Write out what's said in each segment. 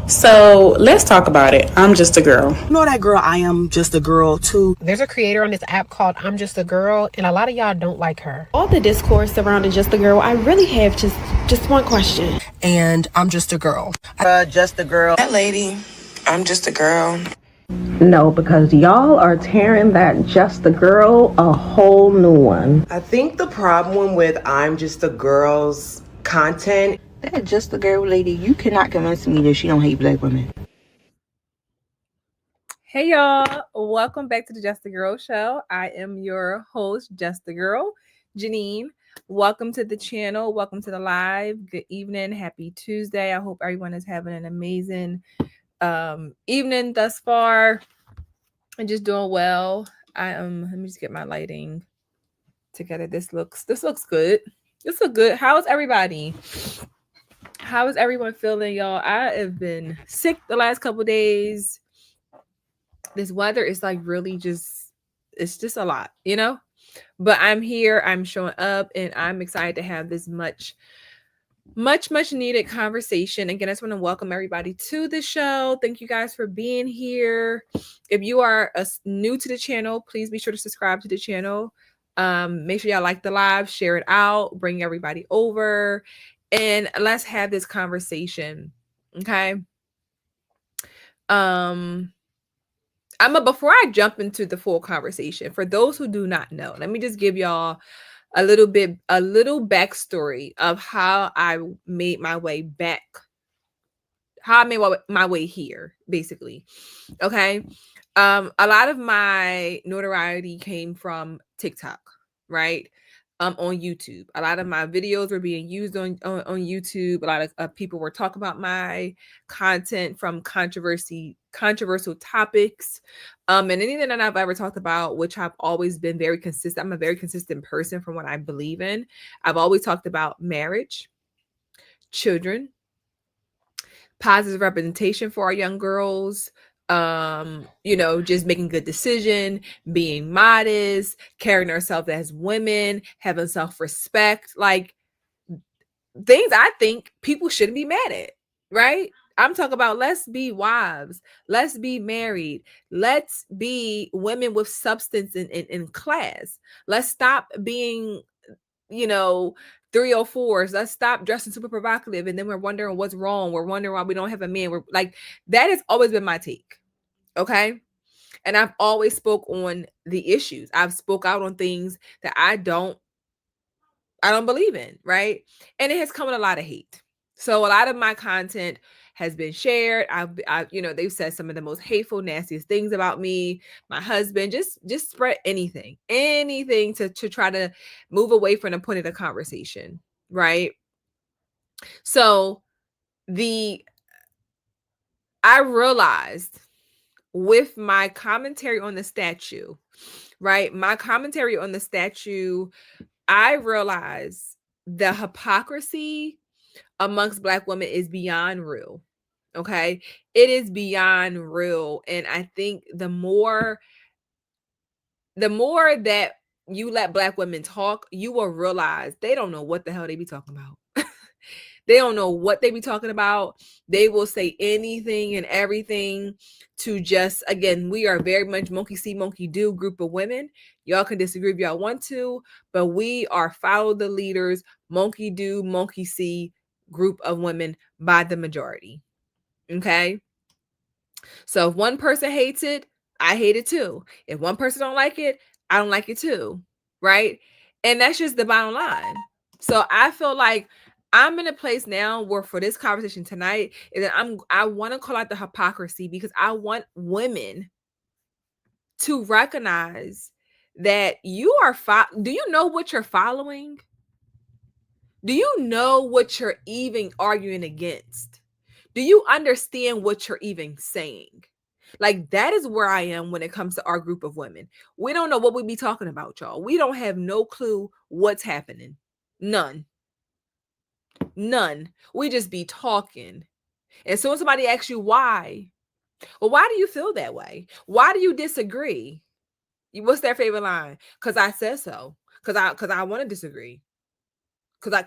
So let's talk about it. I'm just a girl. You know that girl, I am just a girl too. There's a creator on this app called I'm Just a Girl, and a lot of y'all don't like her. All the discourse surrounding Just a Girl, I really have just one question. And I'm just a girl. Just a girl. That lady, I'm just a girl. No, because y'all are tearing that Just a Girl a whole new one. I think the problem with I'm Just a Girl's content, that Just a Girl lady, you cannot convince me that she don't hate black women. Hey y'all, welcome back to the Just a Girl show. I am your host, Just a Girl, Janine. Welcome to the channel. Welcome to the live. Good evening. Happy Tuesday. I hope everyone is having an amazing evening thus far and just doing well. Let me just get my lighting together. This looks good. This looks good. How is everybody? How is everyone feeling, y'all? I have been sick the last couple days. This weather is like really it's just a lot, you know? But I'm here, I'm showing up, and I'm excited to have this much needed conversation. Again, I just want to welcome everybody to the show. Thank you guys for being here. If you are new to the channel, please be sure to subscribe to the channel. Make sure y'all like the live, share it out, bring everybody over, and let's have this conversation. Okay. Before I jump into the full conversation, for those who do not know, let me just give y'all a little backstory of how I made my way back, how I made my way here, basically. Okay. A lot of my notoriety came from TikTok, right? On YouTube. A lot of my videos were being used on YouTube. A lot of people were talking about my content from controversial topics. And anything that I've ever talked about, which I've always been very consistent. I'm a very consistent person from what I believe in. I've always talked about marriage, children, positive representation for our young girls, just making good decision, being modest, carrying ourselves as women, having self-respect, like things I think people shouldn't be mad at, right? I'm talking about let's be wives, let's be married, let's be women with substance in class. Let's stop being, 304s. Let's stop dressing super provocative, and then we're wondering what's wrong. We're wondering why we don't have a man. We're like, that has always been my take. Okay. And I've always spoke on the issues. I've spoke out on things that I don't believe in. Right. And it has come with a lot of hate. So a lot of my content has been shared. They've said some of the most hateful, nastiest things about me, my husband, just spread anything to try to move away from the point of the conversation. Right. So I realized with my commentary on the statue, right? My commentary on the statue, I realized the hypocrisy amongst Black women is beyond real. Okay. It is beyond real. And I think the more that you let Black women talk, you will realize they don't know what the hell they be talking about. They don't know what they be talking about. They will say anything and everything to just, again, we are very much monkey see, monkey do group of women. Y'all can disagree if y'all want to, but we are follow the leaders, monkey do, monkey see group of women by the majority. Okay. So if one person hates it, I hate it too. If one person don't like it, I don't like it too. Right. And that's just the bottom line. So I feel like I'm in a place now where for this conversation tonight is that I want to call out the hypocrisy, because I want women to recognize that you are, do you know what you're following? Do you know what you're even arguing against? Do you understand what you're even saying? Like, that is where I am when it comes to our group of women. We don't know what we be talking about, y'all. We don't have no clue what's happening. None. We just be talking. And so when somebody asks you why, well, why do you feel that way? Why do you disagree? What's their favorite line? Because I said so. Because I want to disagree. Because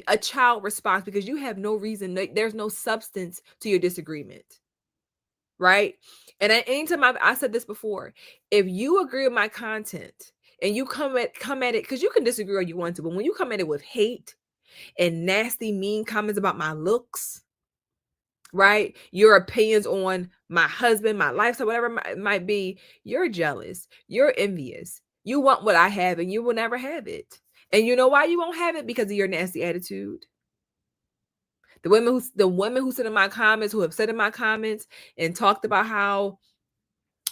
a child responds because you have no reason. There's no substance to your disagreement. Right? And at any time I said this before, if you agree with my content and you come at it, because you can disagree all you want to, but when you come at it with hate and nasty, mean comments about my looks, right? Your opinions on my husband, my lifestyle, whatever it might be, you're jealous, you're envious. You want what I have and you will never have it. And you know why you won't have it? Because of your nasty attitude. The women who sit in my comments, who have said in my comments and talked about how,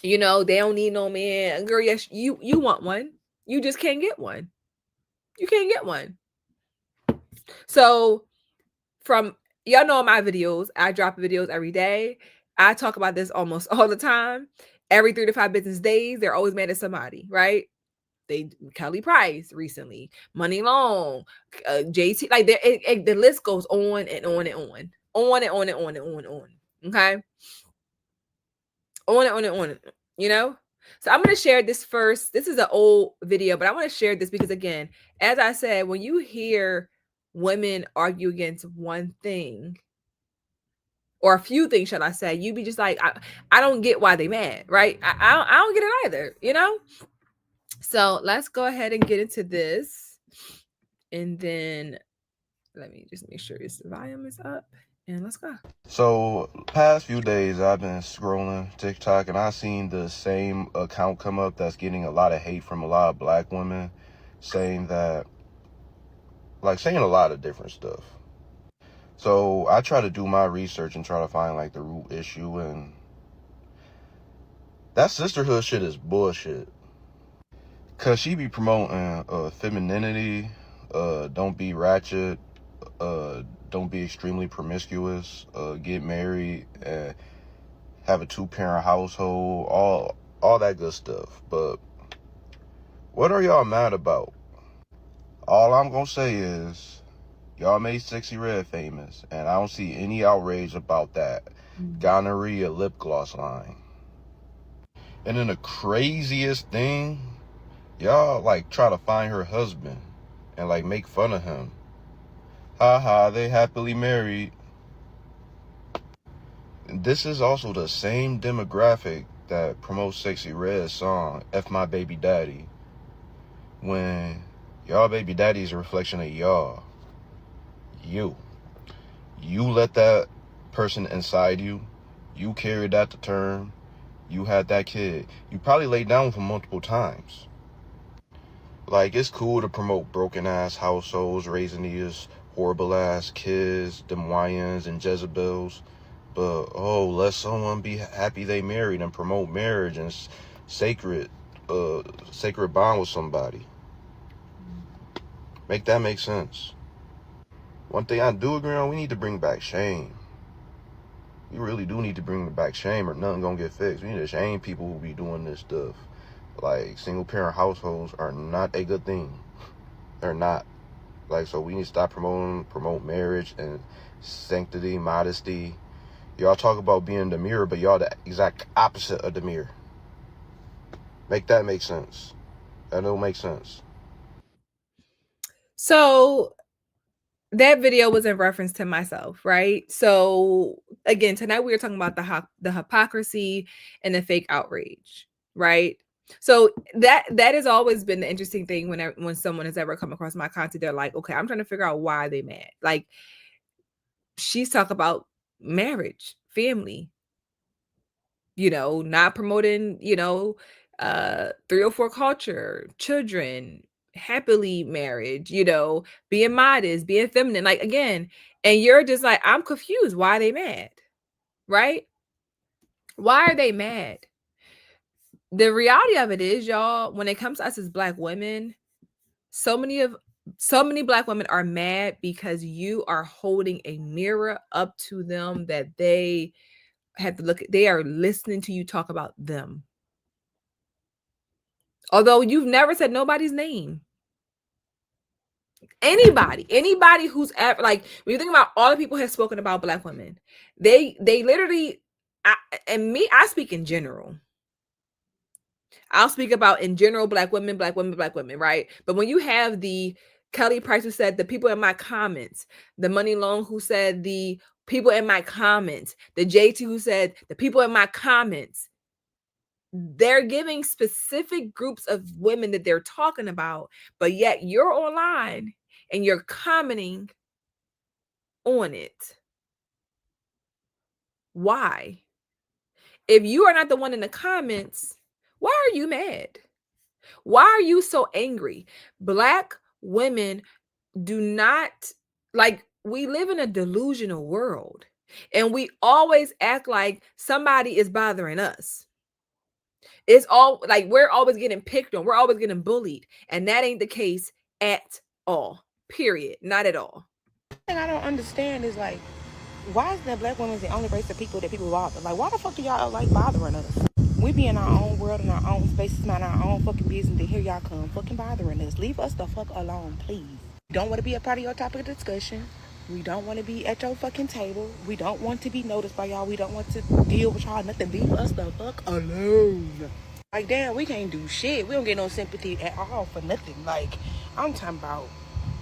they don't need no man. Girl, yes, you want one. You just can't get one. You can't get one. So from y'all know my videos, I drop videos every day. I talk about this almost all the time. Every 3 to 5 business days, they're always mad at somebody, right? Kelly Price recently, Money Long, JT, like the list goes on and on and on. On and on and on and on and on. Okay. On and on and on, So I'm going to share this first. This is an old video, but I want to share this because, again, as I said, when you hear women argue against one thing or a few things, shall I say, you be just like, I don't get why they mad, right? I don't get it either, So let's go ahead and get into this. And then let me just make sure this volume is up. And let's go. So past few days I've been scrolling TikTok and I seen the same account come up that's getting a lot of hate from a lot of black women saying a lot of different stuff. So I try to do my research and try to find like the root issue, and that sisterhood shit is bullshit. Cause she be promoting femininity, don't be ratchet, don't be extremely promiscuous, get married, and have a 2-parent household, all that good stuff. But what are y'all mad about? All I'm gonna say is y'all made Sexy Red famous, and I don't see any outrage about that gonorrhea lip gloss line. And then the craziest thing, y'all like try to find her husband and like make fun of him. Haha, they happily married. This is also the same demographic that promotes Sexy Red's song, F My Baby Daddy. When y'all baby daddy is a reflection of y'all. You let that person inside you. You carried that to term. You had that kid. You probably laid down with him multiple times. Like, it's cool to promote broken ass households, raising these horrible ass kids, them YNs and Jezebels. But, let someone be happy they married and promote marriage and sacred bond with somebody. Make that make sense. One thing I do agree on, we need to bring back shame. We really do need to bring back shame or nothing gonna get fixed. We need to shame people who be doing this stuff. Like, single parent households are not a good thing. They're not. Like, so we need to stop promote marriage and sanctity, modesty. Y'all talk about being the mirror, but y'all the exact opposite of the mirror. Make that make sense. That don't make sense. So that video was in reference to myself, right? So again, tonight we were talking about the hypocrisy and the fake outrage, right? So that has always been the interesting thing when someone has ever come across my content. They're like, okay, I'm trying to figure out why they mad. Like, she's talking about marriage, family, not promoting, 304 culture, children, happily marriage, being modest, being feminine, like, again, and you're just like, I'm confused. Why are they mad? Right? Why are they mad? The reality of it is, y'all, when it comes to us as Black women, so many of So many Black women are mad because you are holding a mirror up to them that they have to look at. They are listening to you talk about them. Although you've never said nobody's name. Anybody who's ever, like, when you think about all the people who have spoken about Black women, they literally, I speak in general. I'll speak about in general Black women, right? But when you have the Kelly Price who said the people in my comments, the Money Long who said the people in my comments, the JT who said the people in my comments, they're giving specific groups of women that they're talking about, but yet you're online and you're commenting on it. Why? If you are not the one in the comments, why are you mad? Why are you so angry? Black women do not, like, we live in a delusional world and we always act like somebody is bothering us. It's all like we're always getting picked on, we're always getting bullied, and that ain't the case at all. Period. Not at all. The thing I don't understand is, like, why is that Black women the only race of people that people bother? Like, why the fuck do y'all like bothering us? We be in our own world, in our own spaces, mind our own fucking business, then here y'all come fucking bothering us. Leave us the fuck alone, please. We don't want to be a part of your topic of discussion. We don't want to be at your fucking table. We don't want to be noticed by y'all. We don't want to deal with y'all, nothing. Leave us the fuck alone. Like, damn, we can't do shit. We don't get no sympathy at all for nothing. Like, I'm talking about,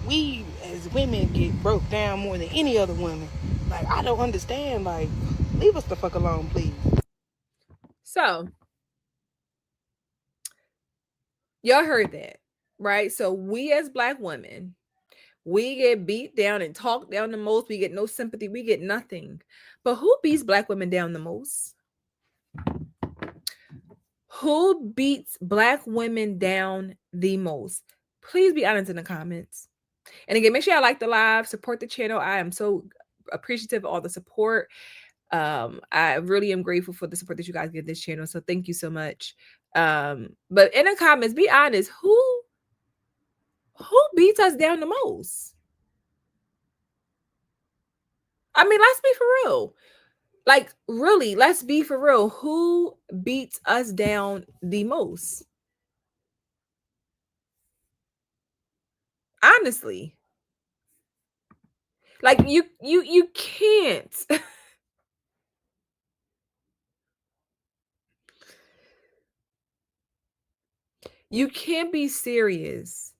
we as women get broke down more than any other woman. Like, I don't understand. Like, leave us the fuck alone, please. So, y'all heard that, right? So we as Black women, we get beat down and talked down the most. We get no sympathy. We get nothing. But who beats Black women down the most? Who beats Black women down the most? Please be honest in the comments. And again, make sure y'all like the live, support the channel. I am so appreciative of all the support. I really am grateful for the support that you guys give this channel. So thank you so much. But in the comments, be honest, who beats us down the most? I mean, let's be for real. Like, really, let's be for real. Who beats us down the most? Honestly. Like, you can't. You can't be serious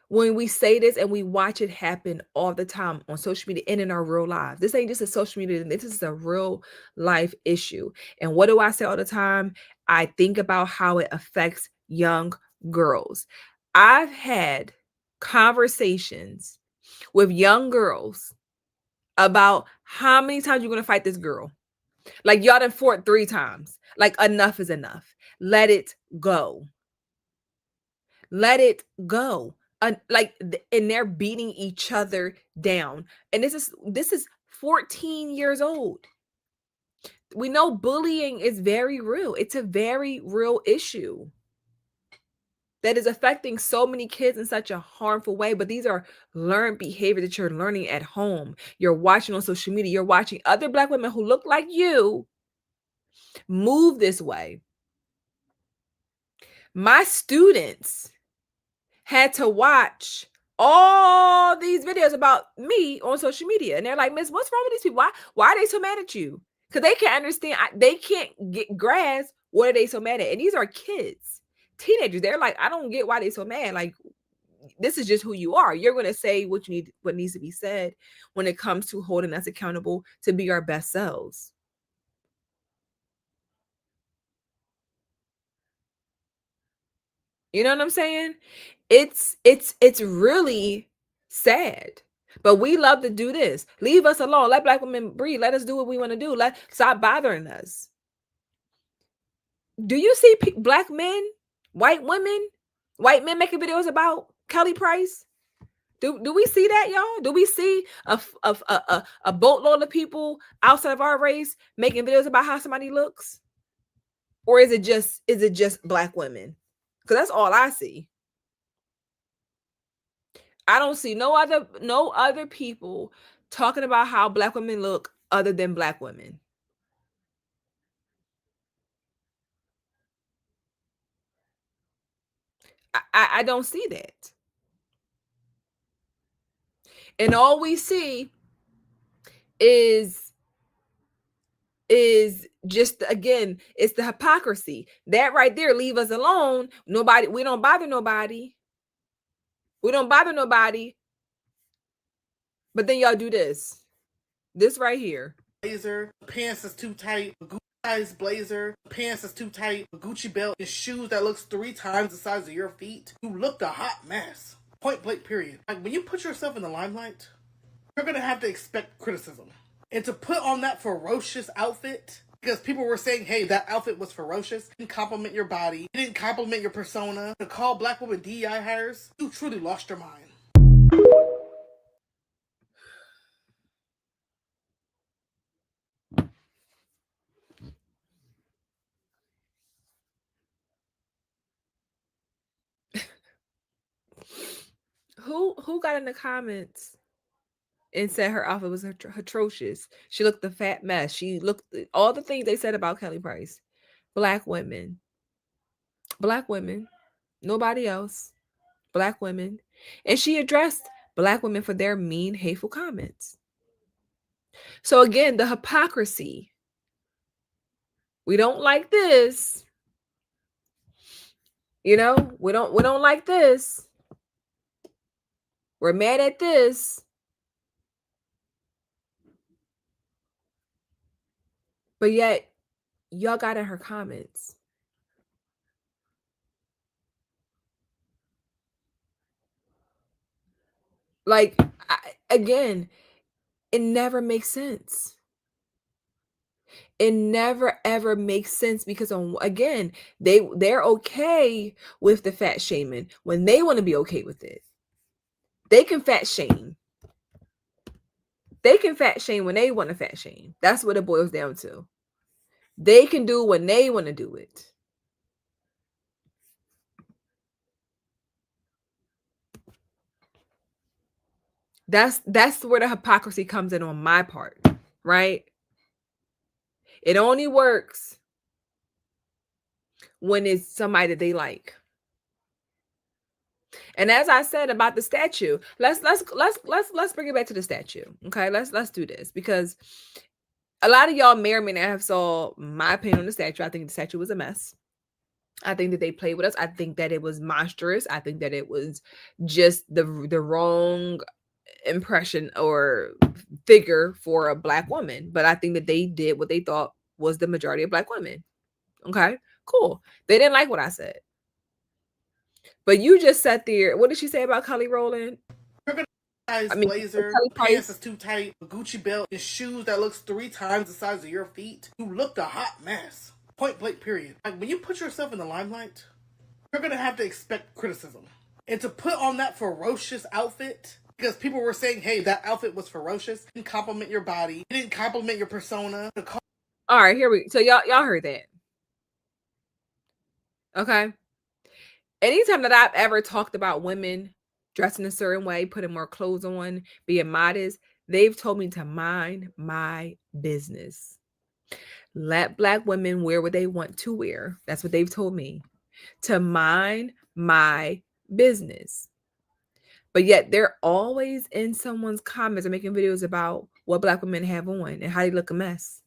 when we say this and we watch it happen all the time on social media and in our real lives. This ain't just a social media, this is a real life issue. And what do I say all the time? I think about how it affects young girls. I've had conversations with young girls about how many times you're going to fight this girl. Like, y'all done fought 3 times. Like, enough is enough. Let it go. Let it go. And they're beating each other down. And this is 14 years old. We know bullying is very real. It's a very real issue that is affecting so many kids in such a harmful way. But these are learned behavior that you're learning at home. You're watching on social media. You're watching other Black women who look like you move this way. My students had to watch all these videos about me on social media. And they're like, Miss, what's wrong with these people? Why are they so mad at you? Because they can't understand. They can't grasp what are they so mad at. And these are kids, teenagers. They're like, I don't get why they're so mad. Like, this is just who you are. You're going to say what needs to be said when it comes to holding us accountable to be our best selves. You know what I'm saying? It's really sad. But we love to do this. Leave us alone. Let Black women breathe. Let us do what we want to do. Stop bothering us. Do you see Black men, white women, white men making videos about Kelly Price? Do we see that, y'all? Do we see a boatload of people outside of our race making videos about how somebody looks? Or is it just Black women? Because that's all I see. I don't see no other people talking about how black women look other than black women. I don't see that. And all we see is just, again, it's the hypocrisy. That right there, leave us alone. We don't bother nobody. We don't bother nobody. But then y'all do this. This right here. Blazer, pants is too tight, Gucci size blazer, pants is too tight, Gucci belt, and shoes that looks 3 times the size of your feet. You looked a hot mess. Point blank period. Like, when you put yourself in the limelight, you're gonna have to expect criticism. And to put on that ferocious outfit, because people were saying, hey, that outfit was ferocious, didn't compliment your body, didn't compliment your persona, to call black women DEI hires, you truly lost your mind. Who got in the comments and said her outfit was atrocious? She looked a fat mess. She looked all the things they said about Kelly Price. Black women. Black women. Nobody else. Black women. And she addressed black women for their mean, hateful comments. So again, the hypocrisy. We don't like this. You know, we don't like this. We're mad at this. But yet, y'all got in her comments. Like, again, it never makes sense. It never ever makes sense because, again, they're okay with the fat shaming when they want to be okay with it. They can fat shame. They can fat shame when they want to fat shame. That's what it boils down to. They can do when they want to do it. That's where the hypocrisy comes in on my part, right? It only works when it's somebody that they like. And as I said about the statue, let's bring it back to the statue. Okay, let's do this, because a lot of y'all may or may not have saw my opinion on the statue. I think the statue was a mess. I think that they played with us. I think that it was monstrous. I think that it was just the wrong impression or figure for a black woman. But I think that they did what they thought was the majority of black women. Okay, cool. They didn't like what I said. But you just sat there. What did she say about Kelly Rowland? Blazer, pants is too tight, Gucci belt, and shoes that looks 3 times the size of your feet. You looked a hot mess. Point blank period. Like, when you put yourself in the limelight, you're gonna have to expect criticism. And to put on that ferocious outfit, because people were saying, hey, that outfit was ferocious, didn't compliment your body, didn't compliment your persona. All right, here we. So y'all heard that. Okay. Anytime that I've ever talked about women dressing a certain way, putting more clothes on, being modest, they've told me to mind my business. Let black women wear what they want to wear. That's what they've told me. To mind my business. But yet they're always in someone's comments or making videos about what black women have on and how they look a mess.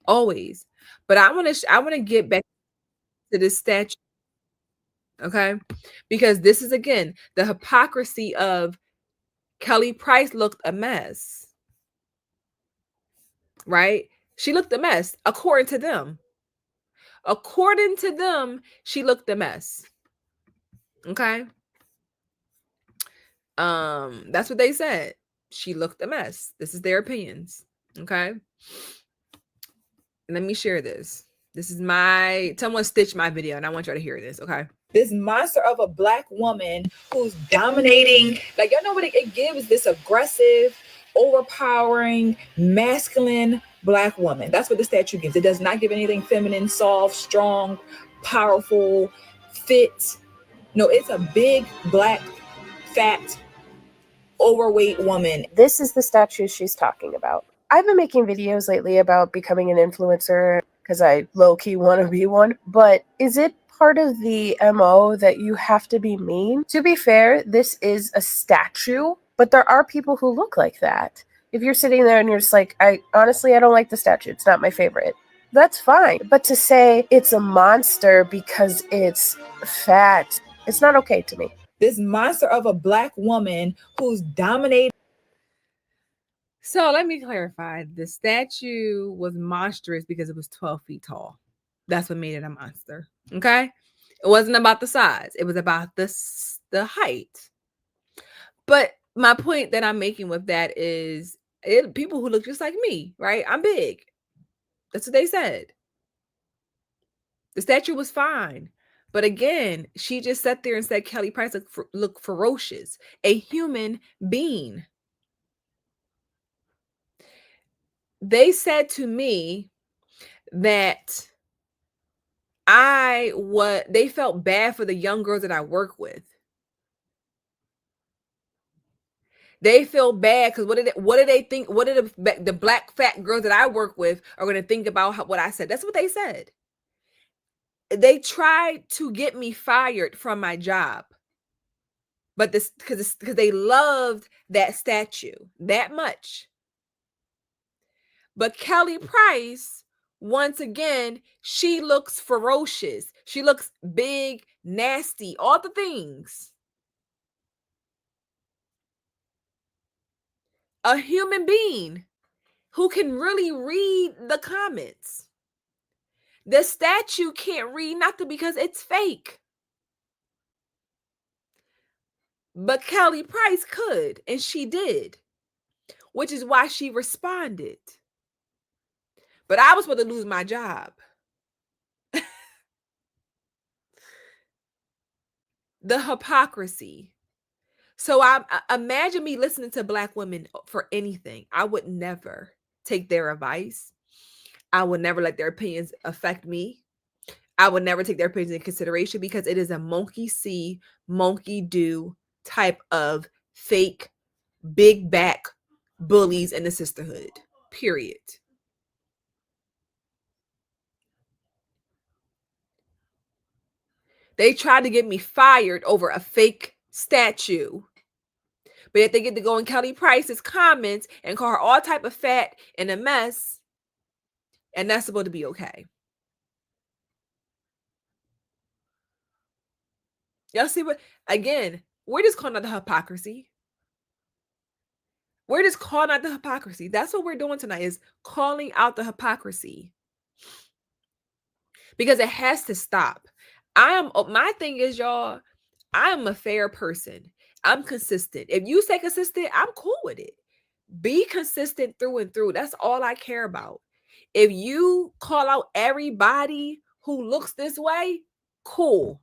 Always. But I want to get back to this statue. Okay, because this is, again, the hypocrisy of Kelly Price looked a mess, right? She looked a mess according to them. According to them, she looked a mess. Okay, that's what they said. She looked a mess. This is their opinions. Okay, let me share this. This is someone stitched my video, and I want y'all to hear this. Okay. This monster of a black woman who's dominating, like, y'all know what it gives, this aggressive, overpowering, masculine black woman. That's what the statue gives. It does not give anything feminine, soft, strong, powerful, fit. No, it's a big, black, fat overweight woman. This is the statue she's talking about. I've been making videos lately about becoming an influencer because I low-key want to be one, but is it part of the MO that you have to be mean? To be fair, this is a statue, but there are people who look like that. If you're sitting there and you're just like, I don't like the statue, it's not my favorite, that's fine. But to say it's a monster because it's fat, it's not okay to me. This monster of a black woman who's dominated. So let me clarify. The statue was monstrous because it was 12 feet tall. That's what made it a monster. Okay? It wasn't about the size. It was about the height. But my point that I'm making with that is people who look just like me, right? I'm big. That's what they said. The statue was fine. But again, she just sat there and said Kelly Price looked ferocious. A human being. They said to me that they felt bad for the young girls that I work with. They feel bad because what do they think? What do the black fat girls that I work with are going to think about what I said? That's what they said. They tried to get me fired from my job, but this because they loved that statue that much. But Kelly Price, once again, she looks ferocious. She looks big, nasty, all the things. A human being who can really read the comments. The statue can't read nothing because it's fake. But Kelly Price could, and she did, which is why she responded. But I was about to lose my job. The hypocrisy. So I imagine me listening to black women for anything. I would never take their advice. I would never let their opinions affect me. I would never take their opinions in consideration because it is a monkey see, monkey do type of fake big back bullies in the sisterhood. Period. They tried to get me fired over a fake statue. But yet they get to go in Kelly Price's comments and call her all type of fat and a mess. And that's supposed to be okay. Y'all see what? Again, we're just calling out the hypocrisy. We're just calling out the hypocrisy. That's what we're doing tonight, is calling out the hypocrisy. Because it has to stop. My thing is, y'all, I am a fair person. I'm consistent. If you stay consistent, I'm cool with it. Be consistent through and through. That's all I care about. If you call out everybody who looks this way, cool.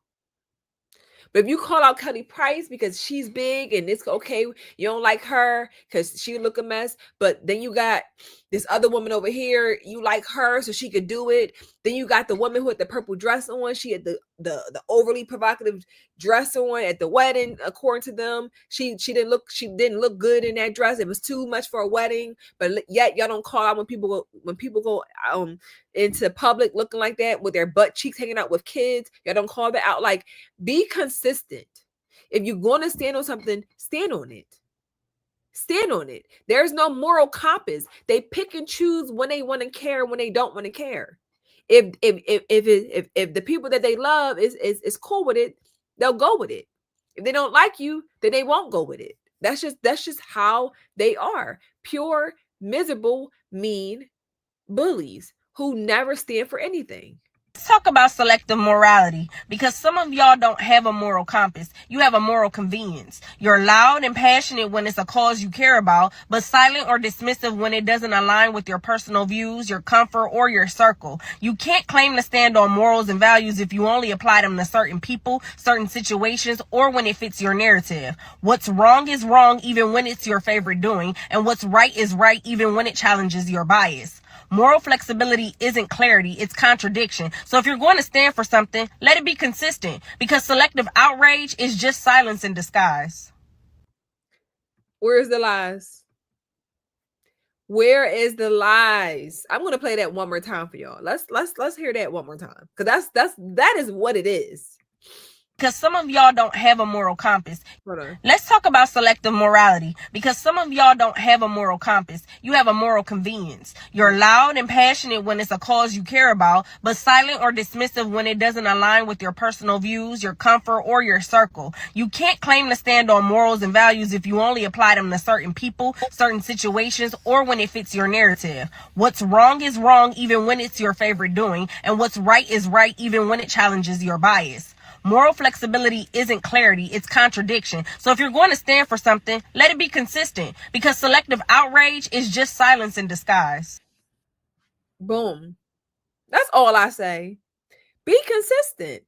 But if you call out Kelly Price because she's big and it's okay, you don't like her because she look a mess, but then you got this other woman over here, you like her so she could do it. Then you got the woman who had the purple dress on. She had the overly provocative dress on at the wedding, according to them. She didn't look good in that dress. It was too much for a wedding. But yet y'all don't call out when people go into public looking like that with their butt cheeks hanging out with kids. Y'all don't call that out. Like, be consistent. If you're going to stand on something, stand on it. Stand on it. There's no moral compass. They pick and choose when they want to care, when they don't want to care. If the people that they love is cool with it, they'll go with it. If they don't like you, then they won't go with it. That's just how they are. Pure, miserable, mean bullies who never stand for anything. Let's talk about selective morality, because some of y'all don't have a moral compass. You have a moral convenience. You're loud and passionate when it's a cause you care about, but silent or dismissive when it doesn't align with your personal views, your comfort, or your circle. You can't claim to stand on morals and values if you only apply them to certain people, certain situations, or when it fits your narrative. What's wrong is wrong even when it's your favorite doing, and what's right is right even when it challenges your bias. Moral flexibility isn't clarity, it's contradiction. So if you're going to stand for something, let it be consistent, because selective outrage is just silence in disguise. Where's the lies? Where is the lies? I'm gonna play that one more time for y'all. Let's hear that one more time. Because that is what it is. Because some of y'all don't have a moral compass. Hold on. Let's talk about selective morality, because some of y'all don't have a moral compass. You have a moral convenience. You're loud and passionate when it's a cause you care about, but silent or dismissive when it doesn't align with your personal views, your comfort, or your circle. You can't claim to stand on morals and values if you only apply them to certain people, certain situations, or when it fits your narrative. What's wrong is wrong even when it's your favorite doing, and what's right is right even when it challenges your bias. Moral flexibility isn't clarity, it's contradiction. So if you're going to stand for something, let it be consistent, because selective outrage is just silence in disguise. Boom. That's all I say. Be consistent.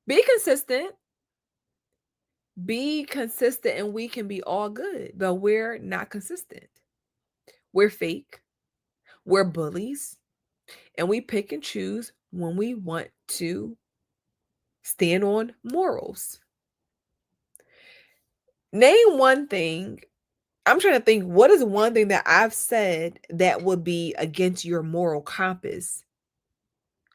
Be consistent. Be consistent, and we can be all good, but we're not consistent. We're fake. We're bullies, and we pick and choose when we want to stand on morals. Name one thing. I'm trying to think, what is one thing that I've said that would be against your moral compass?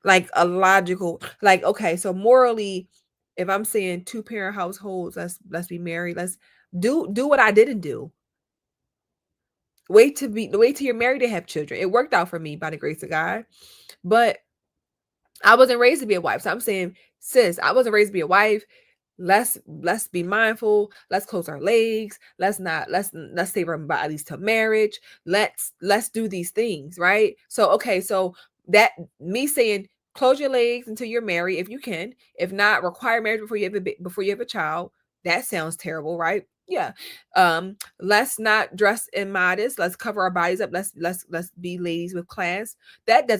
Like a logical, like, okay, so morally, if I'm saying 2-parent households, let's be married, let's do what I didn't do. Wait till you're married to have children. It worked out for me by the grace of God. But I wasn't raised to be a wife. So I'm saying, sis, I wasn't raised to be a wife. Let's be mindful. Let's close our legs. Let's save our bodies to marriage. Let's do these things, right? So okay, so that me saying close your legs until you're married, if you can. If not, require marriage before you have a child. That sounds terrible, right? Yeah. Let's not dress immodest. Let's cover our bodies up. Let's be ladies with class. That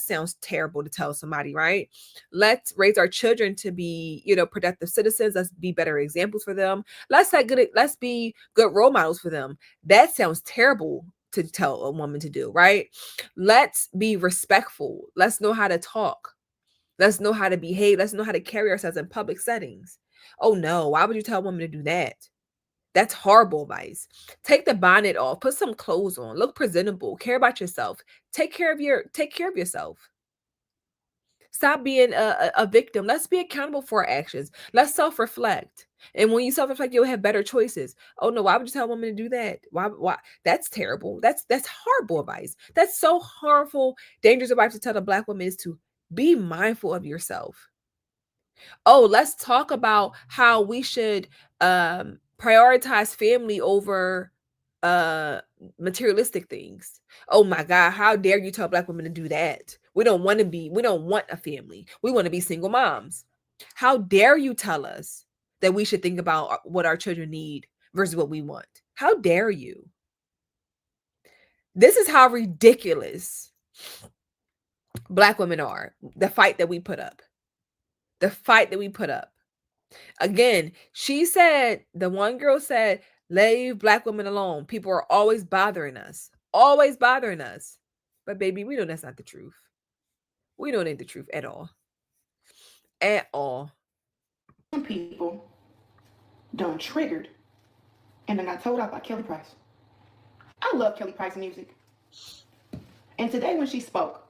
sounds terrible to tell somebody, right? Let's raise our children to be, productive citizens. Let's be better examples for them. Let's be good role models for them. That sounds terrible to tell a woman to do, right? Let's be respectful. Let's know how to talk. Let's know how to behave. Let's know how to carry ourselves in public settings. Oh no, why would you tell a woman to do that? That's horrible advice. Take the bonnet off, put some clothes on, look presentable, care about yourself, take care of yourself. Stop being a victim. Let's be accountable for our actions. Let's self-reflect. And when you self-reflect, you'll have better choices. Oh no, why would you tell a woman to do that? Why? That's terrible. That's horrible advice. That's so harmful, dangerous advice to tell a Black woman is to be mindful of yourself. Oh, let's talk about how we should prioritize family over materialistic things. Oh my God, how dare you tell Black women to do that? We don't want a family. We want to be single moms. How dare you tell us that we should think about what our children need versus what we want? How dare you? This is how ridiculous Black women are. The fight that we put up. Again, the one girl said, leave Black women alone. People are always bothering us. But baby, we know that's not the truth. We know it ain't the truth at all. Some people done triggered and then got told out by Kelly Price. I love Kelly Price music. And today when she spoke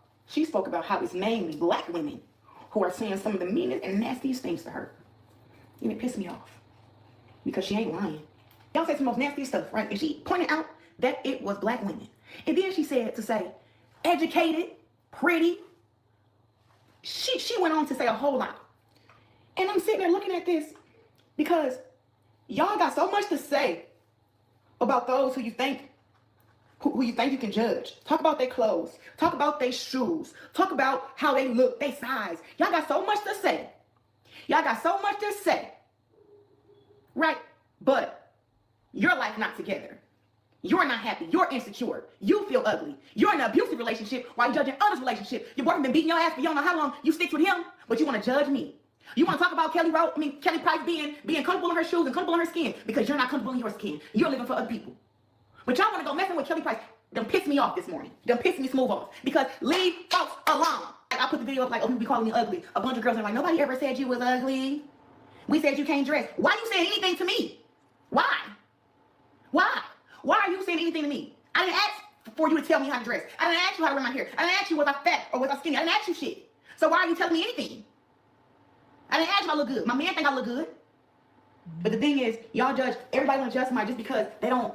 about how it's mainly Black women who are saying some of the meanest and nastiest things to her. And it pissed me off. Because she ain't lying. Y'all said some most nastiest stuff, right? And she pointed out that it was Black women. And then she said to say, educated, pretty. She went on to say a whole lot. And I'm sitting there looking at this because y'all got so much to say about those who you think you can judge. Talk about their clothes. Talk about their shoes. Talk about how they look, their size. Y'all got so much to say. Right? But your life not together. You're not happy. You're insecure. You feel ugly. You're in an abusive relationship while you're judging others' relationship. Your boyfriend been beating your ass for you don't know how long. You stick with him, but you want to judge me. You want to talk about Kelly Price being comfortable in her shoes and comfortable in her skin because you're not comfortable in your skin. You're living for other people. But y'all want to go messing with Kelly Price. Done pissed me off this morning. Done pissed me smooth off. Because leave folks alone. Like I put the video up like, oh, people be calling me ugly. A bunch of girls are like, nobody ever said you was ugly. We said you can't dress. Why you saying anything to me? Why? Why? Why are you saying anything to me? I didn't ask for you to tell me how to dress. I didn't ask you how to wear my hair. I didn't ask you was I fat or was I skinny. I didn't ask you shit. So why are you telling me anything? I didn't ask you if I look good. My man think I look good. But the thing is, y'all judge, everybody want to judge somebody just because they don't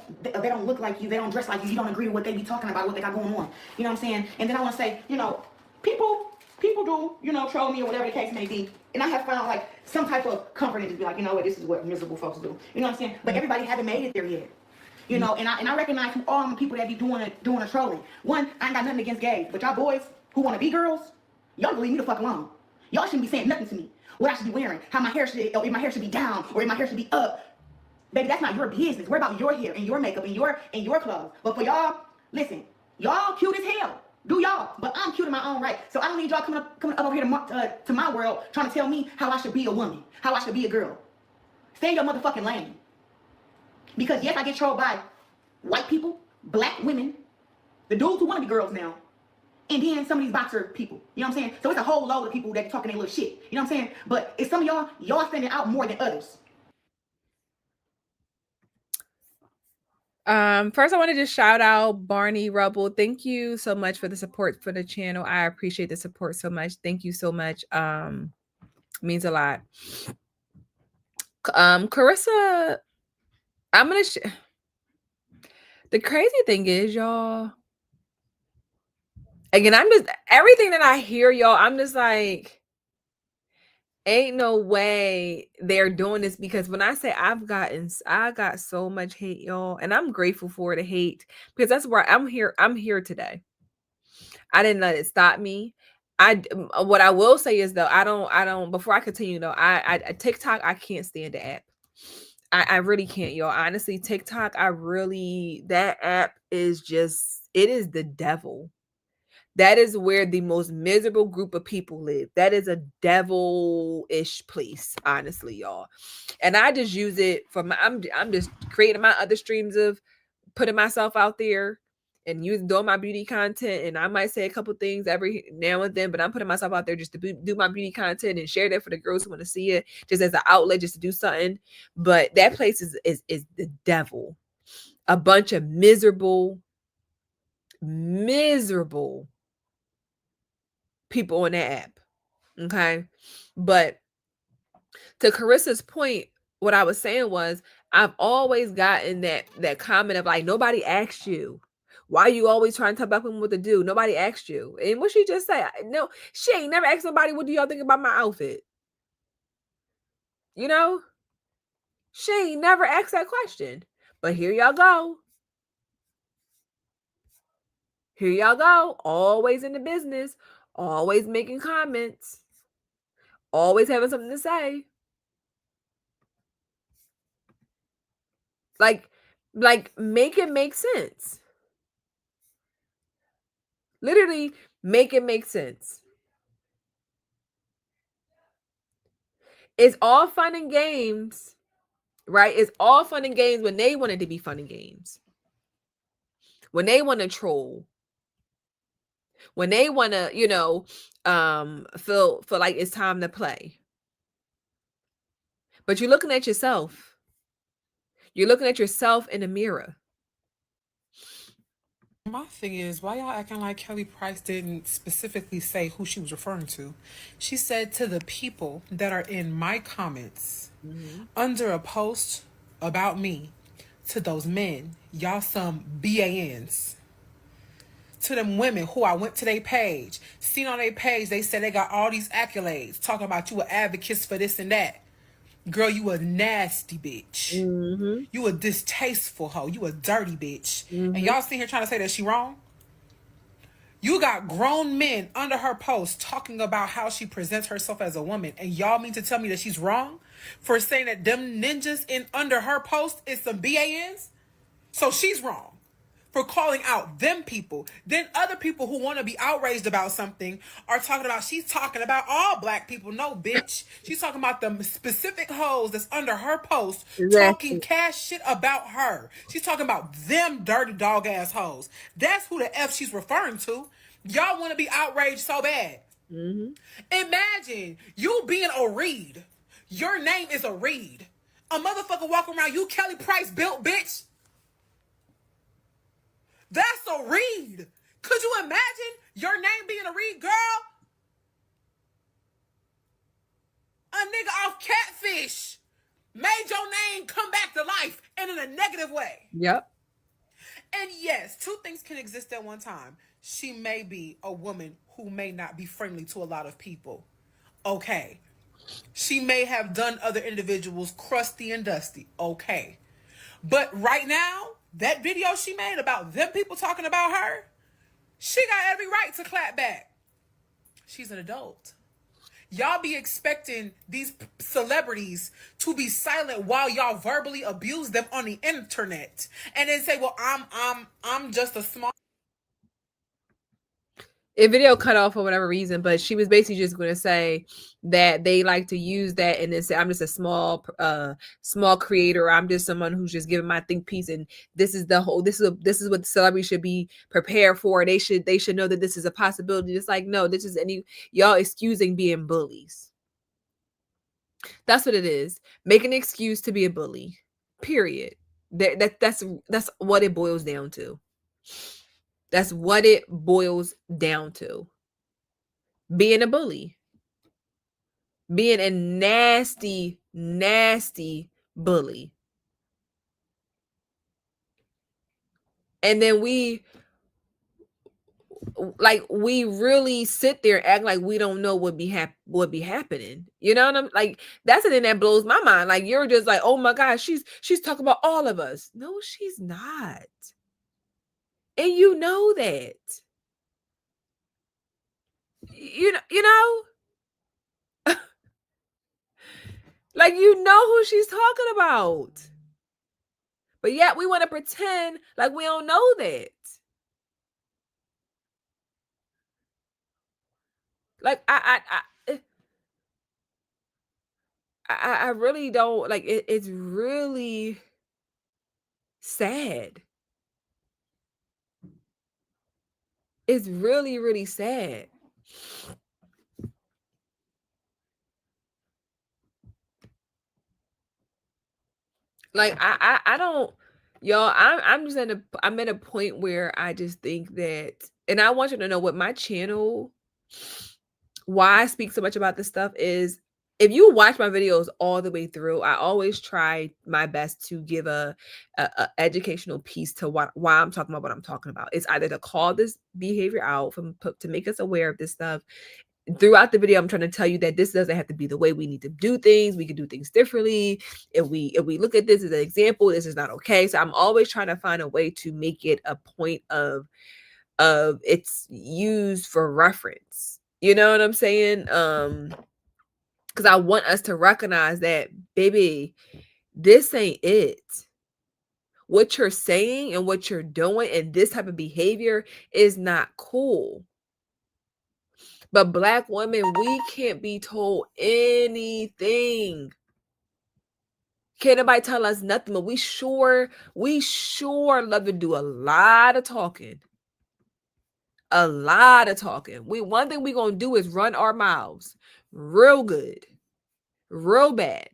look like you, they don't dress like you don't agree with what they be talking about, what they got going on. You know what I'm saying? And then I want to say, you know, people do, you know, troll me or whatever the case may be. And I have found like some type of comfort in just be like, you know what, this is what miserable folks do. You know what I'm saying? But everybody haven't made it there yet. You know, and I recognize from all the people that be doing the trolling. One, I ain't got nothing against gays, but y'all boys who want to be girls, y'all can leave me the fuck alone. Y'all shouldn't be saying nothing to me. What I should be wearing, how my hair should, or if my hair should be down, or if my hair should be up. Baby, that's not your business. We're about your hair and your makeup and your clothes. But for y'all, listen, y'all cute as hell. Do y'all? But I'm cute in my own right. So I don't need y'all coming up over here to my world trying to tell me how I should be a woman, how I should be a girl. Stay in your motherfucking lane. Because yes, I get trolled by white people, black women, the dudes who want to be girls now, and then some of these boxer people. You know what I'm saying? So it's a whole load of people that be talking their little shit. You know what I'm saying? But it's some of y'all standing out more than others. First I want to just shout out Barney Rubble. Thank you so much for the support for the channel. I appreciate the support so much. Thank you so much. Means a lot. Carissa, I'm gonna the crazy thing is, y'all, again, I'm just everything that I hear, y'all, I'm just like, ain't no way they're doing this. Because when I say I got so much hate, y'all, and I'm grateful for the hate, because that's where I'm here today. I didn't let it stop me. What I will say is though, I don't before I continue though, I TikTok, I can't stand the app. I really can't, y'all. Honestly, TikTok, that app is just, it is the devil. That is where the most miserable group of people live. That is a devil-ish place, honestly, y'all. And I just use it for I'm just creating my other streams of putting myself out there and doing my beauty content. And I might say a couple things every now and then, but I'm putting myself out there just to do my beauty content and share that for the girls who want to see it, just as an outlet, just to do something. But that place is the devil. A bunch of miserable people on that app. Okay. But to Carissa's point, what I was saying was, I've always gotten that comment of like, nobody asked you. Why are you always trying to tell black women what to do? Nobody asked you. And what she just said, no, she ain't never asked nobody, what do y'all think about my outfit? You know? She ain't never asked that question. But here y'all go. Here y'all go. Always in the business. Always making comments. Always having something to say. Like make it make sense. Literally make it make sense. It's all fun and games, right? It's all fun and games when they want it to be fun and games. When they want to troll. When they want to, feel like it's time to play. But you're looking at yourself. You're looking at yourself in the mirror. My thing is, why y'all acting like Kelly Price didn't specifically say who she was referring to? She said to the people that are in my comments under a post about me, to those men, y'all some BANs. To them women who I went to their page, seen on their page, they said they got all these accolades, talking about you were advocates for this and that. Girl, you a nasty bitch. You a distasteful hoe. You a dirty bitch. And y'all sitting here trying to say that she wrong? You got grown men under her post talking about how she presents herself as a woman, and y'all mean to tell me that she's wrong for saying that them ninjas in under her post is some BANs? So she's wrong for calling out them people. Then other people who want to be outraged about something are talking about, she's talking about all black people. No, bitch. She's talking about the specific hoes that's under her post, talking cash shit about her. She's talking about them dirty dog ass hoes. That's who the F she's referring to. Y'all want to be outraged so bad. Imagine you being a Reed. Your name is a Reed. A motherfucker walking around, you Kelly Price built bitch. That's a read. Could you imagine your name being a read, girl? A nigga off Catfish made your name come back to life and in a negative way. Yep. And yes, two things can exist at one time. She may be a woman who may not be friendly to a lot of people. Okay. She may have done other individuals crusty and dusty. Okay. But right now, that video she made about them people talking about her, she got every right to clap back. She's an adult. Y'all be expecting these celebrities to be silent while y'all verbally abuse them on the internet, and then say, "Well, I'm just a small." Video cut off for whatever reason, but she was basically just going to say that they like to use that and then say, I'm just a small creator. I'm just someone who's just giving my think piece, and this is what the celebrity should be prepared for. They should know that this is a possibility. It's like, no, this is y'all excusing being bullies. That's what it is. Make an excuse to be a bully. Period. That's what it boils down to. That's what it boils down to. Being a bully. Being a nasty, nasty bully. And then we really sit there and act like we don't know what be happening. You know what I'm like? That's the thing that blows my mind. Like, you're just like, oh my gosh, she's talking about all of us. No, she's not. And you know that. You know? Like, you know who she's talking about. But yet we want to pretend like we don't know that. Like, I really don't like it. It's really sad. It's really, really sad. Like, I don't, y'all, I'm just I'm at a point where I just think that, and I want you to know what my channel, why I speak so much about this stuff is, if you watch my videos all the way through, I always try my best to give a educational piece to why I'm talking about what I'm talking about. It's either to call this behavior out, to make us aware of this stuff. Throughout the video, I'm trying to tell you that this doesn't have to be the way we need to do things. We can do things differently. If we look at this as an example, this is not okay. So I'm always trying to find a way to make it a point of it's used for reference. You know what I'm saying? Because I want us to recognize that, baby, this ain't it. What you're saying and what you're doing and this type of behavior is not cool. But Black women, we can't be told anything. Can't nobody tell us nothing, but we sure love to do a lot of talking. A lot of talking. One thing we gonna do is run our mouths real good, real bad.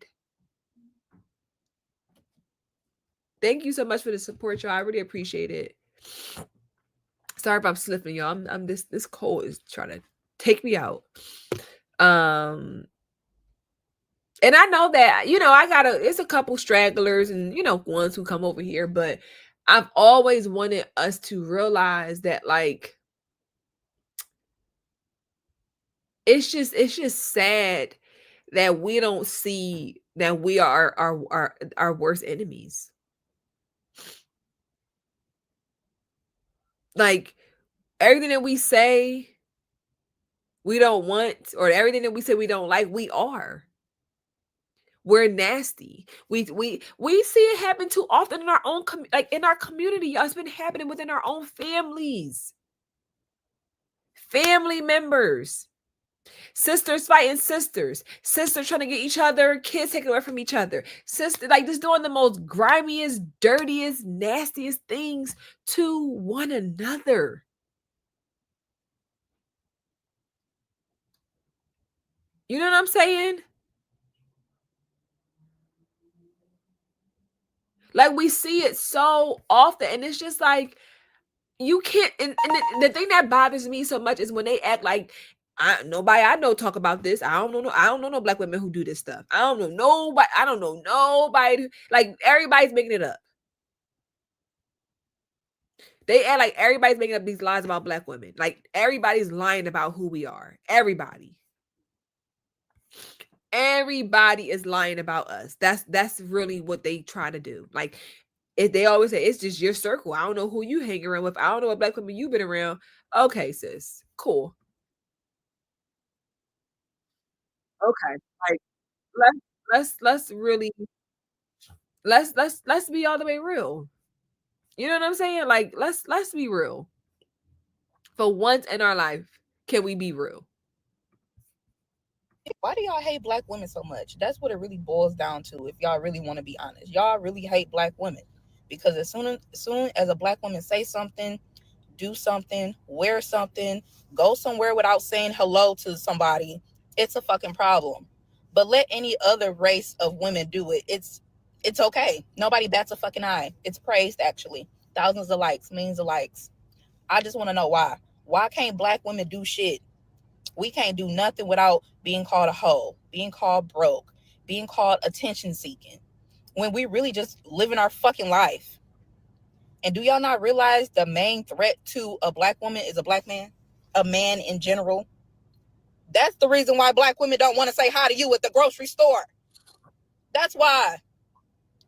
Thank you so much for the support, y'all. I really appreciate it. Sorry if I'm slipping, y'all. I'm this cold is trying to take me out. And I know that, it's a couple stragglers and, ones who come over here, but I've always wanted us to realize that, like, it's just sad that we don't see that we are our worst enemies. Like, everything that we say we don't want, or everything that we say we don't like, we are. We're nasty. We see it happen too often in our own in our community. Y'all, it's been happening within our own families. Family members. Sisters fighting sisters. Sisters trying to get each other, kids taken away from each other. Sister, like, just doing the most grimiest, dirtiest, nastiest things to one another. You know what I'm saying? Like, we see it so often, and it's just like, You can't, and the thing that bothers me so much is when they act like nobody I know talk about this. I don't know no black women who do this stuff. I don't know nobody. I don't know nobody. Like everybody's making it up. They act like everybody's making up these lies about black women. Like everybody's lying about who we are. Everybody is lying about us. That's really what they try to do. Like if they always say it's just your circle. I don't know who you hang around with. I don't know what black women you've been around. Okay, sis. Cool. Okay. Like let's really let's be all the way real. You know what I'm saying? Like let's be real. For once in our life, can we be real? Why do y'all hate black women so much? That's what it really boils down to. If y'all really want to be honest, y'all really hate black women because as soon as a black woman say something, do something, wear something, go somewhere without saying hello to somebody, it's a fucking problem. But let any other race of women do it. It's okay. Nobody bats a fucking eye. It's praised actually. Thousands of likes, millions of likes. I just want to know why. Why can't black women do shit? We can't do nothing without being called a hoe, being called broke, being called attention seeking, when we really just living our fucking life. And do y'all not realize the main threat to a black woman is a black man? A man in general? That's the reason why black women don't want to say hi to you at the grocery store. That's why.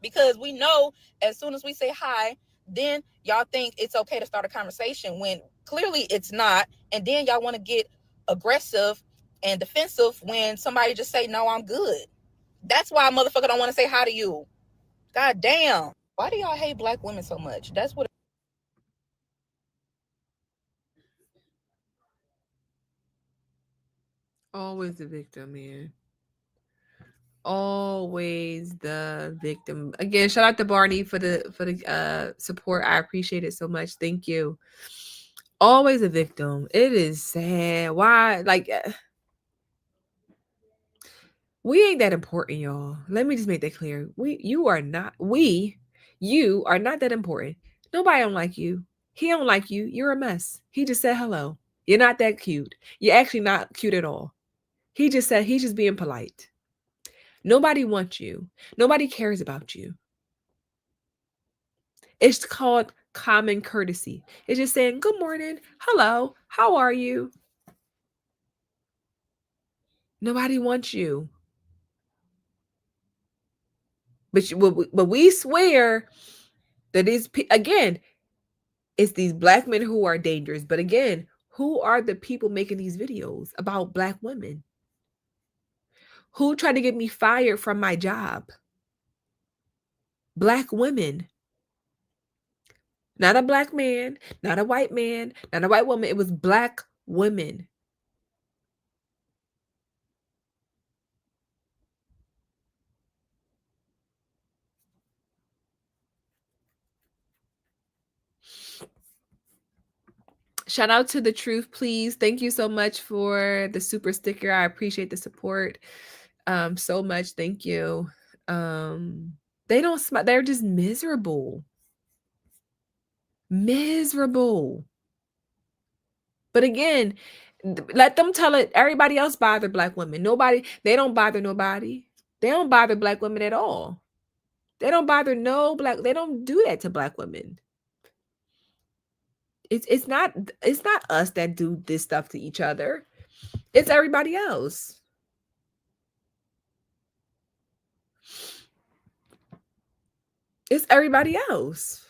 Because we know as soon as we say hi, then y'all think it's okay to start a conversation when clearly it's not. And then y'all want to get aggressive and defensive when somebody just say, no, I'm good. That's why a motherfucker don't want to say hi to you. God damn. Why do y'all hate black women so much? That's what. Always the victim, man. Always the victim. Again, shout out to Barney for the support. I appreciate it so much. Thank you. Always a victim. It is sad. Why? Like we ain't that important, y'all. Let me just make that clear. You are not that important. Nobody don't like you. He don't like you. You're a mess. He just said hello. You're not that cute. You're actually not cute at all. He just said he's just being polite. Nobody wants you. Nobody cares about you. It's called common courtesy. It's just saying, good morning. Hello. How are you? Nobody wants you. But we swear that again, it's these black men who are dangerous. But again, who are the people making these videos about black women? Who tried to get me fired from my job? Black women. Not a black man, not a white man, not a white woman. It was black women. Shout out to The Truth, please. Thank you so much for the super sticker. I appreciate the support so much. Thank you. They don't smile. They're just miserable. Miserable. But again, let them tell it. Everybody else bother black women. They don't bother nobody. They don't bother black women at all. They don't bother they don't do that to black women. It's not us that do this stuff to each other. It's everybody else. It's everybody else.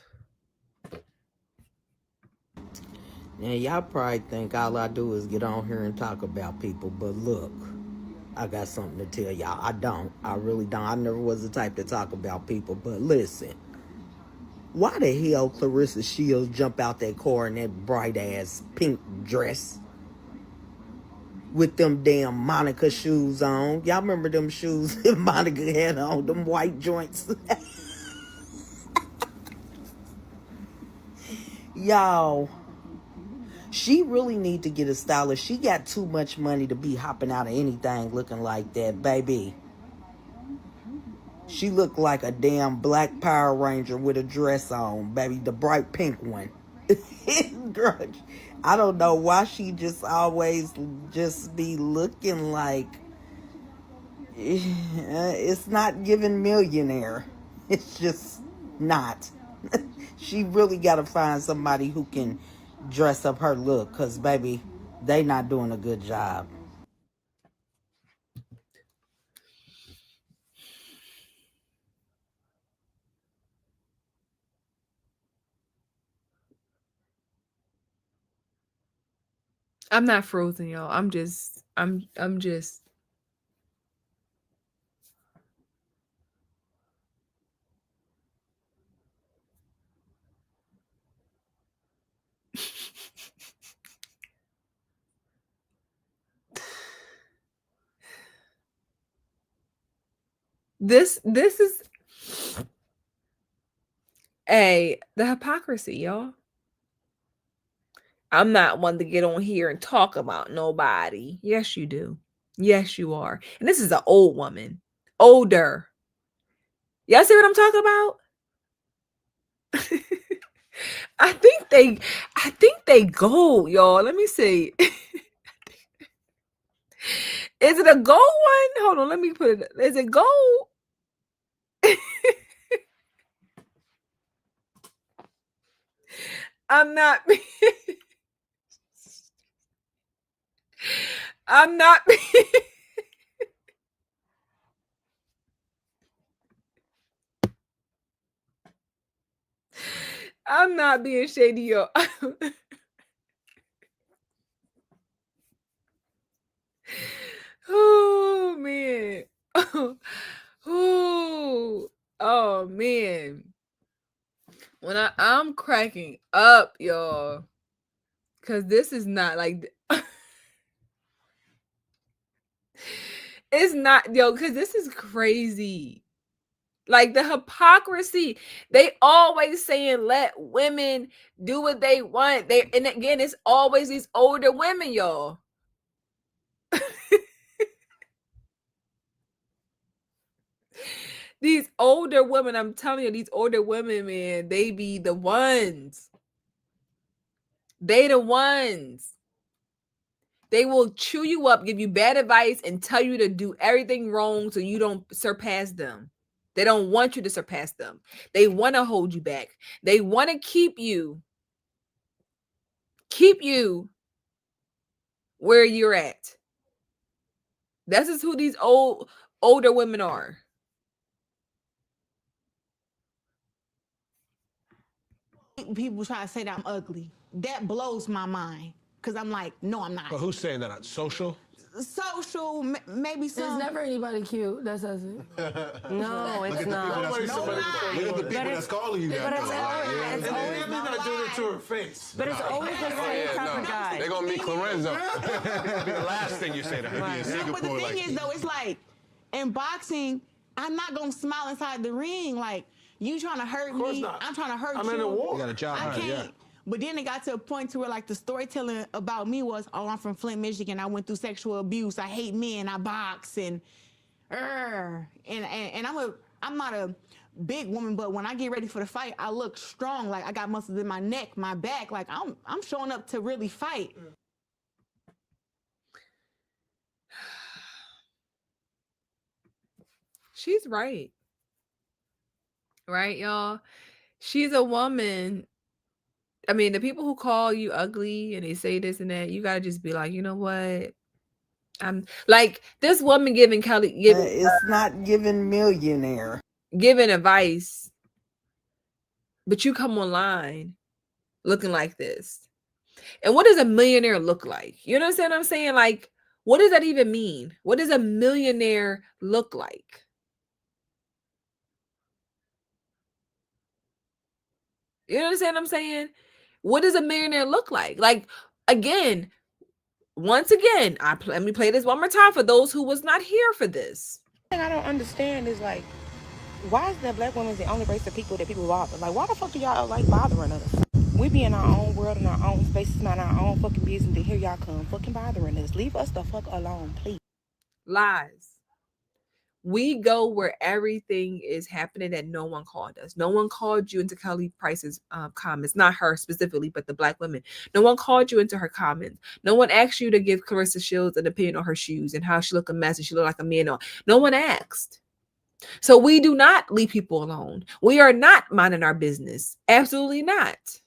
Now, y'all probably think all I do is get on here and talk about people, but look, I got something to tell y'all. I don't. I really don't. I never was the type to talk about people, but listen. Why the hell Clarissa Shields jump out that car in that bright-ass pink dress with them damn Monica shoes on? Y'all remember them shoes that Monica had on, them white joints? Y'all, she really need to get a stylist. She got too much money to be hopping out of anything looking like that, baby. She looked like a damn black Power Ranger with a dress on, baby, the bright pink one. Girl, I don't know why she just always just be looking like it's not giving millionaire. It's just not. She really got to find somebody who can dress up her look, because, baby, they not doing a good job. I'm not frozen, y'all. I'm just this is the hypocrisy, y'all. I'm not one to get on here and talk about nobody. Yes, you do. Yes, you are. And this is an old woman. Older. Y'all see what I'm talking about? I think they gold, y'all. Let me see. Is it a gold one? Hold on, let me put it. Is it gold? I'm not I'm not I'm not being shady, y'all. Oh man. Oh man. When I'm cracking up, y'all. Cause this is not like it's not, yo, because this is crazy. Like the hypocrisy. They always saying let women do what they want. And again, it's always these older women, y'all. These older women, I'm telling you, these older women, man, they be the ones. They the ones. They will chew you up, give you bad advice, and tell you to do everything wrong so you don't surpass them. They don't want you to surpass them. They want to hold you back. They want to keep you where you're at. This is who these older women are. People try to say that I'm ugly. That blows my mind. Because I'm like, no, I'm not. But who's saying that? Social? Social, maybe some. There's never anybody cute that says it. No, it's not. Look at the people that's calling you that. But They're not doing it to her face. But it's always the same type of guy. They're going to meet Lorenzo. That'll be the last thing you say to her. Right. No, but the thing is, though, it's like, in boxing, I'm not going to smile inside the ring. Like, you trying to hurt me, I'm trying to hurt you. I'm in a war. You got a job, I can't. yeah. But then it got to a point to where, like, the storytelling about me was, oh, I'm from Flint, Michigan. I went through sexual abuse. I hate men. I box and I'm not a big woman, but when I get ready for the fight, I look strong. Like I got muscles in my neck, my back. Like I'm showing up to really fight. She's right. Right, y'all? She's a woman. I mean, the people who call you ugly and they say this and that, you gotta just be like, you know what? I'm like this woman giving Kelly it's not giving millionaire. Giving advice, but you come online looking like this. And what does a millionaire look like? You understand what I'm saying? Like, what does that even mean? What does a millionaire look like? You understand what I'm saying? What does a millionaire look like? Like, again, once again, let me play this one more time for those who was not here for this. The thing I don't understand is like, why is that black women the only race of people that people bother? Like, why the fuck do y'all like bothering us? We be in our own world, in our own spaces, mind our own fucking business. Then here y'all come fucking bothering us. Leave us the fuck alone, please. Lies. We go where everything is happening that no one called us. No one called you into Kelly Price's comments, not her specifically, but the Black women. No one called you into her comments. No one asked you to give Clarissa Shields an opinion on her shoes and how she looked a mess and she looked like a man. No one asked. So we do not leave people alone. We are not minding our business. Absolutely not.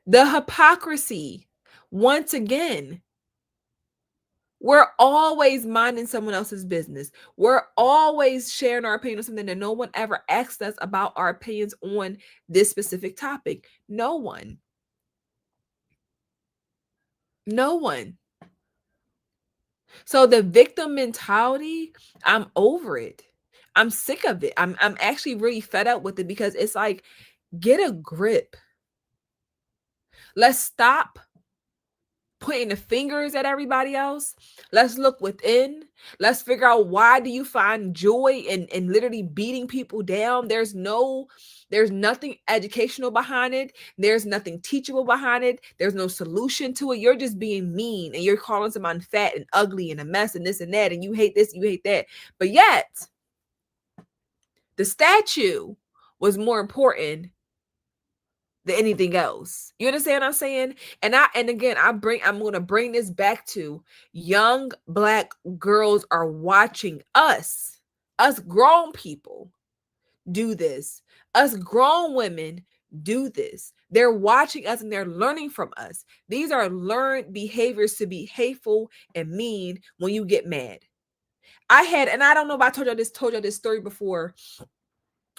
The hypocrisy, once again, we're always minding someone else's business. We're always sharing our opinion on something that no one ever asked us about our opinions on this specific topic. No one. No one. So the victim mentality, I'm over it. I'm sick of it. I'm actually really fed up with it because it's like, get a grip. Let's stop pointing the fingers at everybody else. Let's look within. Let's figure out, why do you find joy in literally beating people down? There's nothing educational behind it. There's nothing teachable behind it. There's no solution to it. You're just being mean and you're calling someone fat and ugly and a mess and this and that, and you hate this, you hate that. But yet the statue was more important than anything else. You understand what I'm saying? And again, I'm going to bring this back to young Black girls are watching us grown people do this. Us grown women do this. They're watching us and they're learning from us. These are learned behaviors to be hateful and mean when you get mad. And I don't know if I told you this story before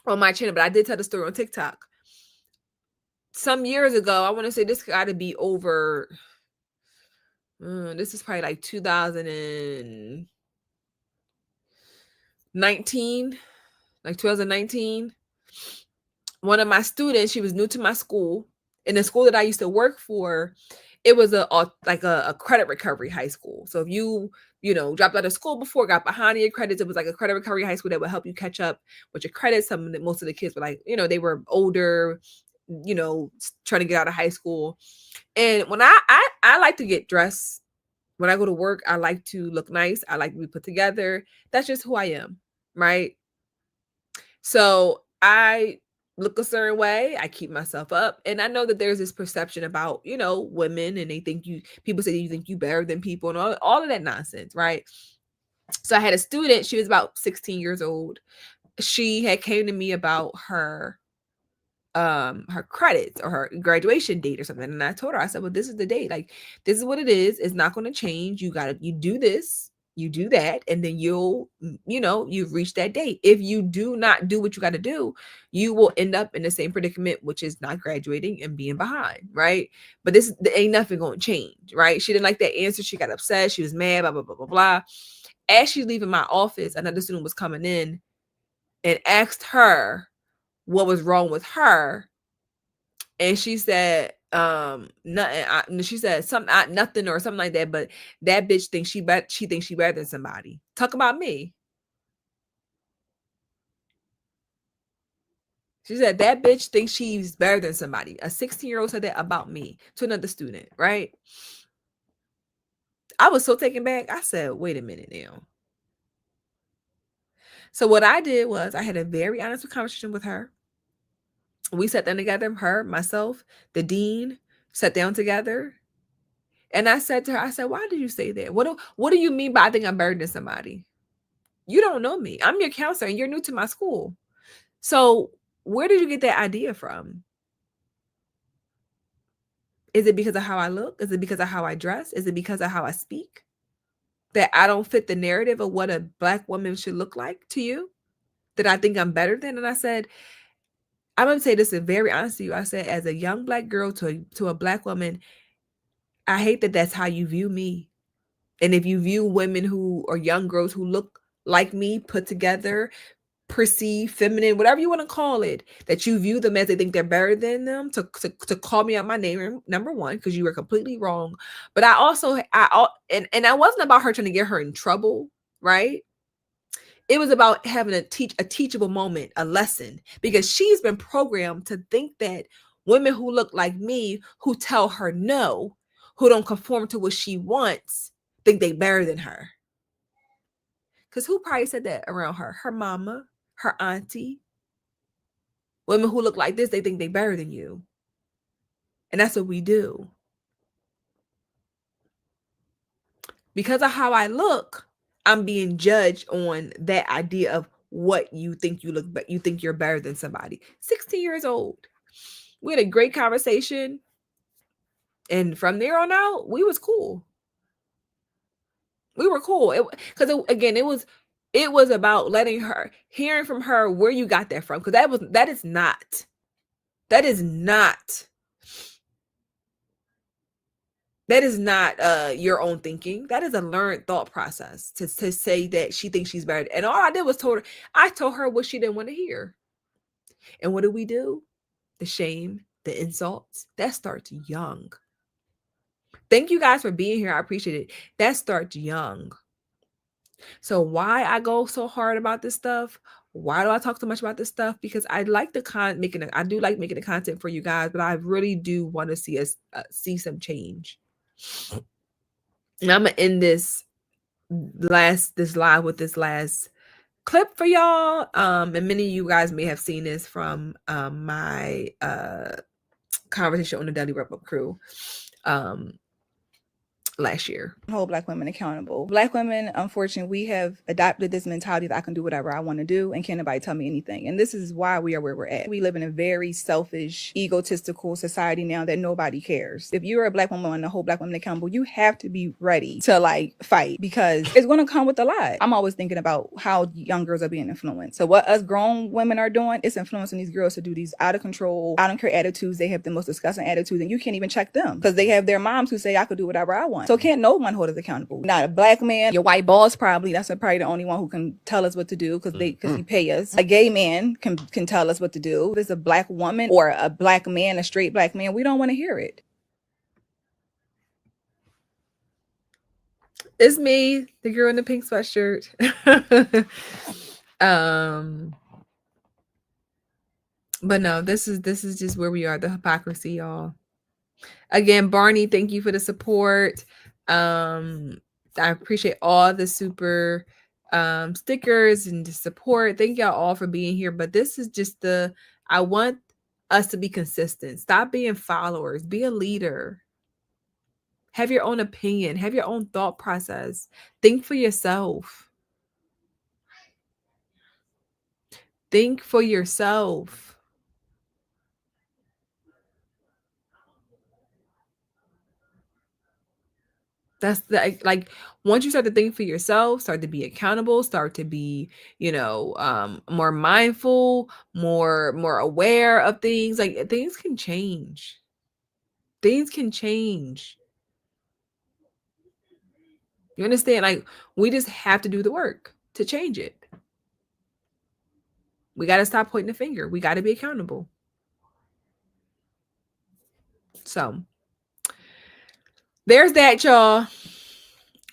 on my channel, but I did tell the story on TikTok. Some years ago, I want to say this got to be over, this is probably like 2019, like 2019. One of my students, she was new to my school. In the school that I used to work for, it was a credit recovery high school. So if you dropped out of school before, got behind in your credits, it was like a credit recovery high school that would help you catch up with your credits. Most of the kids were like, they were older, trying to get out of high school. And when I like to get dressed, when I go to work, I like to look nice. I like to be put together. That's just who I am, right? So I look a certain way. I keep myself up. And I know that there's this perception about, women, and people say you think you better than people and all of that nonsense, right? So I had a student, she was about 16 years old. She had came to me about her credits or her graduation date or something. And I told her, I said, well, this is the date. Like, this is what it is. It's not going to change. You do this, you do that, and then you've reached that date. If you do not do what you got to do, you will end up in the same predicament, which is not graduating and being behind, right? But there ain't nothing going to change, right? She didn't like that answer. She got upset. She was mad, blah, blah, blah, blah, blah. As she's leaving my office, another student was coming in and asked her what was wrong with her. And she said, nothing. She said something, nothing or something like that. But that bitch thinks she thinks she better than somebody. Talk about me. She said that bitch thinks she's better than somebody. A 16-year-old said that about me to another student, right? I was so taken back. I said, wait a minute now. So what I did was I had a very honest conversation with her. We sat down together, her, myself, the dean, sat down together. And I said to her, I said, why did you say that? What do you mean by I think I'm better than somebody? You don't know me. I'm your counselor and you're new to my school. So where did you get that idea from? Is it because of how I look? Is it because of how I dress? Is it because of how I speak? That I don't fit the narrative of what a Black woman should look like to you? That I think I'm better than? And I said, I'm going to say this very honest to you. I said, as a young Black girl to a Black woman, I hate that that's how you view me. And if you view women who are young girls who look like me, put together, perceived, feminine, whatever you want to call it, that you view them as they think they're better than them, to call me out my name, number one, because you were completely wrong. But I wasn't about her trying to get her in trouble, right? It was about having a teachable moment, a lesson, because she's been programmed to think that women who look like me, who tell her no, who don't conform to what she wants, think they better than her. Because who probably said that around her? Her mama, her auntie. Women who look like this, they think they better than you. And that's what we do. Because of how I look, I'm being judged on that idea of what you think you look, but you think you're better than somebody. 16 years old. We had a great conversation. And from there on out, we was cool. We were cool. Because again, it was about hearing from her where you got that from. Because that is not your own thinking. That is a learned thought process to say that she thinks she's better. And all I did was told her what she didn't want to hear. And what do? The shame, the insults, that starts young. Thank you guys for being here. I appreciate it. That starts young. So why I go so hard about this stuff? Why do I talk so much about this stuff? Because I like I do like making the content for you guys, but I really do want to see us see some change. And I'm gonna end this live with this last clip for y'all. And many of you guys may have seen this from my conversation on the Daily Wrap Up Crew last year. Hold Black women accountable. Black women, unfortunately, we have adopted this mentality that I can do whatever I want to do and can't nobody tell me anything. And this is why we are where we're at. We live in a very selfish, egotistical society now that nobody cares. If you're a Black woman and to hold Black women accountable, you have to be ready to fight, because it's going to come with a lot. I'm always thinking about how young girls are being influenced. So what us grown women are doing is influencing these girls to do these out of control, I don't care attitudes. They have the most disgusting attitudes, and you can't even check them because they have their moms who say I could do whatever I want. So can't no one hold us accountable. Not a Black man. Your white boss probably. That's probably the only one who can tell us what to do because he pay us. A gay man can tell us what to do. If it's a Black woman or a Black man, a straight Black man, we don't want to hear it. It's me, the girl in the pink sweatshirt. But no, this is just where we are. The hypocrisy, y'all. Again, Barney, thank you for the support. I appreciate all the super stickers and the support. Thank y'all all for being here. But this is just I want us to be consistent. Stop being followers. Be a leader. Have your own opinion. Have your own thought process. Think for yourself. Think for yourself. That's once you start to think for yourself, start to be accountable, start to be, more mindful, more aware of things. Things can change. Things can change. You understand? We just have to do the work to change it. We got to stop pointing the finger. We got to be accountable. So there's that, y'all.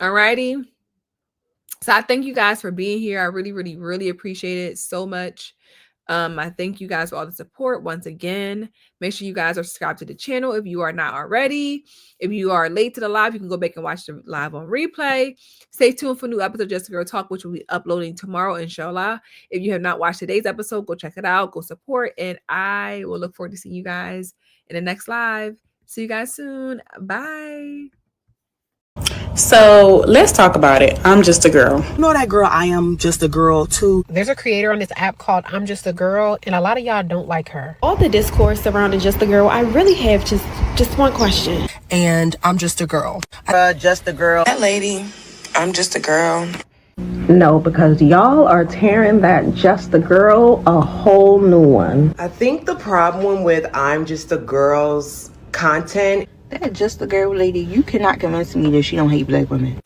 Alrighty. So I thank you guys for being here. I really, really, really appreciate it so much. I thank you guys for all the support once again. Make sure you guys are subscribed to the channel if you are not already. If you are late to the live, you can go back and watch the live on replay. Stay tuned for a new episode of Just a Girl Talk, which will be uploading tomorrow, inshallah. If you have not watched today's episode, go check it out. Go support. And I will look forward to seeing you guys in the next live. See you guys soon. Bye. So let's talk about it. I'm just a girl. You know that girl, I am just a girl too. There's a creator on this app called I'm Just a Girl, and a lot of y'all don't like her. All the discourse surrounding Just a Girl, I really have just one question. And I'm just a girl. Just a girl. That lady, I'm just a girl. No, because y'all are tearing that Just a Girl a whole new one. I think the problem with I'm Just a Girl's content, that Just a Girl lady, you cannot convince me that she don't hate Black women.